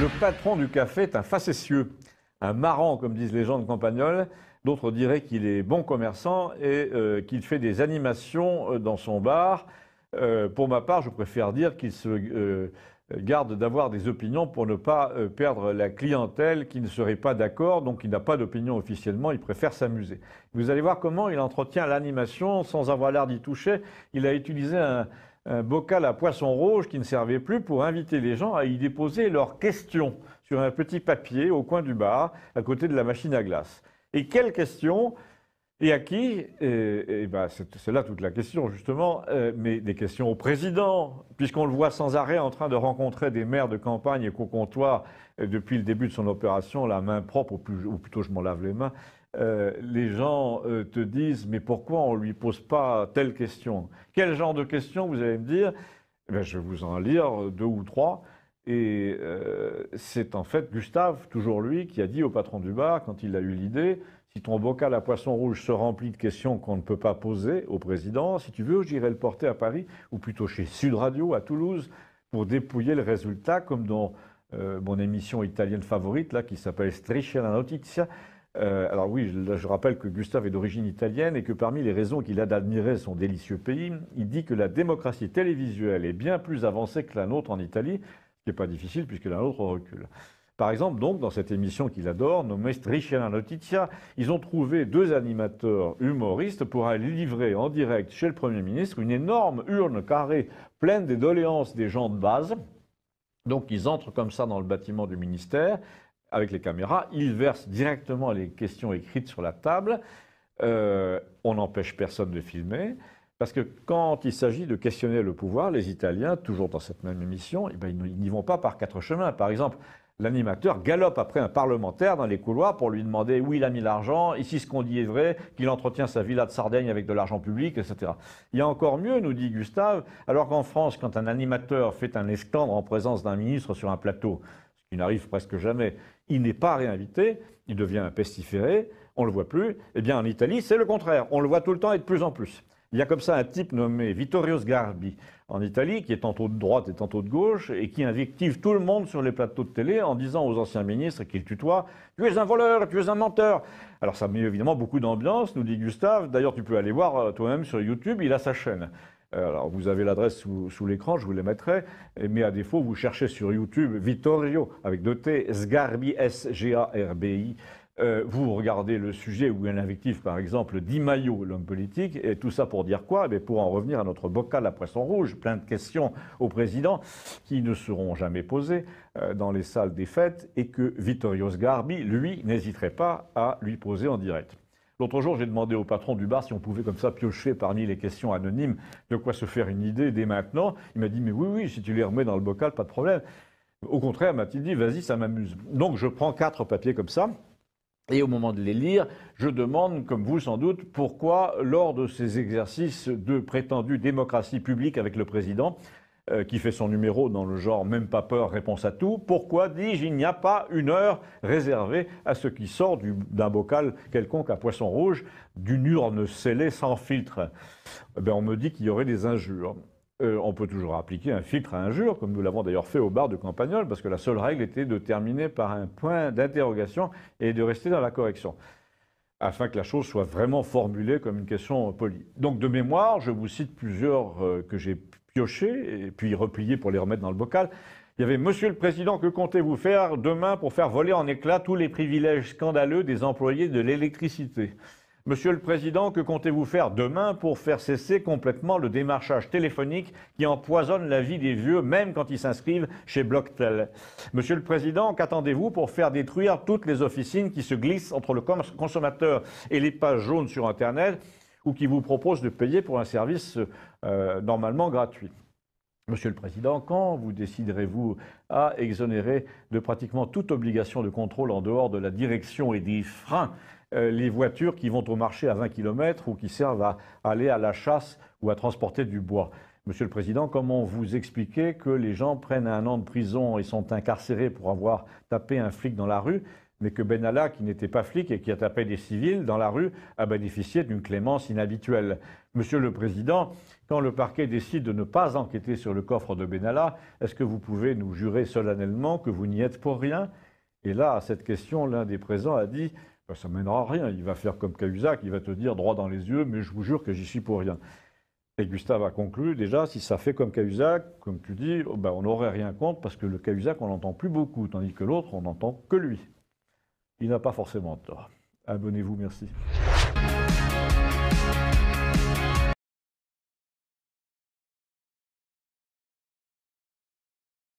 Le patron du café est un facétieux, un marrant, comme disent les gens de Campagnole. D'autres diraient qu'il est bon commerçant et qu'il fait des animations dans son bar. Pour ma part, je préfère dire qu'il se garde d'avoir des opinions pour ne pas perdre la clientèle qui ne serait pas d'accord, donc il n'a pas d'opinion officiellement, il préfère s'amuser. Vous allez voir comment il entretient l'animation sans avoir l'air d'y toucher. Il a utilisé un bocal à poisson rouge qui ne servait plus pour inviter les gens à y déposer leurs questions sur un petit papier au coin du bar, à côté de la machine à glace. Et quelles questions? Et à qui? Ben, c'est là toute la question, justement, mais des questions au président, puisqu'on le voit sans arrêt en train de rencontrer des maires de campagne et qu'au comptoir, depuis le début de son opération, la main propre, ou plutôt je m'en lave les mains, les gens te disent, mais pourquoi on ne lui pose pas telle question? Quel genre de question, vous allez me dire? Ben, je vais vous en lire 2 ou 3. Et c'est en fait Gustave, toujours lui, qui a dit au patron du bar, quand il a eu l'idée, si ton bocal à poisson rouge se remplit de questions qu'on ne peut pas poser au président, si tu veux, j'irai le porter à Paris, ou plutôt chez Sud Radio à Toulouse, pour dépouiller le résultat, comme dans mon émission italienne favorite, là, qui s'appelle Striscia la Notizia. Alors oui, je rappelle que Gustave est d'origine italienne et que parmi les raisons qu'il a d'admirer son délicieux pays, il dit que la démocratie télévisuelle est bien plus avancée que la nôtre en Italie, ce qui n'est pas difficile puisque la nôtre recule. Par exemple, donc, dans cette émission qu'il adore, nommée Striscia la Notizia, ils ont trouvé 2 animateurs humoristes pour aller livrer en direct chez le Premier ministre une énorme urne carrée pleine des doléances des gens de base. Donc, ils entrent comme ça dans le bâtiment du ministère avec les caméras, ils versent directement les questions écrites sur la table. On n'empêche personne de filmer. Parce que quand il s'agit de questionner le pouvoir, les Italiens, toujours dans cette même émission, eh bien, ils n'y vont pas par 4 chemins. Par exemple, l'animateur galope après un parlementaire dans les couloirs pour lui demander où il a mis l'argent, ici ce qu'on dit est vrai, qu'il entretient sa villa de Sardaigne avec de l'argent public, etc. Il y a encore mieux, nous dit Gustave, alors qu'en France, quand un animateur fait un esclandre en présence d'un ministre sur un plateau, ce qui n'arrive presque jamais, il n'est pas réinvité, il devient un pestiféré, on ne le voit plus. Eh bien, en Italie, c'est le contraire, on le voit tout le temps et de plus en plus. Il y a comme ça un type nommé Vittorio Sgarbi en Italie, qui est tantôt de droite et tantôt de gauche, et qui invective tout le monde sur les plateaux de télé en disant aux anciens ministres qu'il tutoie « Tu es un voleur, tu es un menteur !» Alors ça met évidemment beaucoup d'ambiance, nous dit Gustave. D'ailleurs, tu peux aller voir toi-même sur YouTube, il a sa chaîne. Alors vous avez l'adresse sous l'écran, je vous les mettrai, mais à défaut, vous cherchez sur YouTube Vittorio, avec 2 T, Sgarbi, S-G-A-R-B-I. Vous regardez le sujet où il y a un invectif, par exemple, Di Maio, l'homme politique, et tout ça pour dire quoi? Pour en revenir à notre bocal à poisson rouge, plein de questions au président qui ne seront jamais posées dans les salles des fêtes et que Vittorio Sgarbi, lui, n'hésiterait pas à lui poser en direct. L'autre jour, j'ai demandé au patron du bar si on pouvait comme ça piocher parmi les questions anonymes de quoi se faire une idée dès maintenant. Il m'a dit, mais oui, si tu les remets dans le bocal, pas de problème. Au contraire, m'a-t-il dit, vas-y, ça m'amuse. Donc je prends 4 papiers comme ça. Et au moment de les lire, je demande, comme vous sans doute, pourquoi, lors de ces exercices de prétendue démocratie publique avec le président, qui fait son numéro dans le genre « même pas peur, réponse à tout », pourquoi, dis-je, il n'y a pas une heure réservée à ce qui sort d'un bocal quelconque à poisson rouge, d'une urne scellée sans filtre? On me dit qu'il y aurait des injures. On peut toujours appliquer un filtre à injure, comme nous l'avons d'ailleurs fait au bar de Campagnole, parce que la seule règle était de terminer par un point d'interrogation et de rester dans la correction, afin que la chose soit vraiment formulée comme une question polie. Donc de mémoire, je vous cite plusieurs que j'ai piochés et puis repliés pour les remettre dans le bocal. Il y avait « Monsieur le Président, que comptez-vous faire demain pour faire voler en éclats tous les privilèges scandaleux des employés de l'électricité ?» Monsieur le Président, que comptez-vous faire demain pour faire cesser complètement le démarchage téléphonique qui empoisonne la vie des vieux, même quand ils s'inscrivent chez Blocktel? Monsieur le Président, qu'attendez-vous pour faire détruire toutes les officines qui se glissent entre le consommateur et les pages jaunes sur Internet ou qui vous proposent de payer pour un service normalement gratuit? Monsieur le Président, quand vous déciderez-vous à exonérer de pratiquement toute obligation de contrôle en dehors de la direction et des freins les voitures qui vont au marché à 20 km ou qui servent à aller à la chasse ou à transporter du bois? Monsieur le Président, comment vous expliquez que les gens prennent 1 an de prison et sont incarcérés pour avoir tapé un flic dans la rue, mais que Benalla, qui n'était pas flic et qui a tapé des civils dans la rue, a bénéficié d'une clémence inhabituelle? Monsieur le Président, quand le parquet décide de ne pas enquêter sur le coffre de Benalla, est-ce que vous pouvez nous jurer solennellement que vous n'y êtes pour rien? Et là, à cette question, l'un des présents a dit ben, ça ne mènera à rien, il va faire comme Cahuzac, il va te dire droit dans les yeux, mais je vous jure que j'y suis pour rien. Et Gustave a conclu, déjà, si ça fait comme Cahuzac, comme tu dis, ben, on n'aurait rien contre, parce que le Cahuzac, on n'entend plus beaucoup, tandis que l'autre, on n'entend que lui. Il n'a pas forcément tort. Abonnez-vous, merci.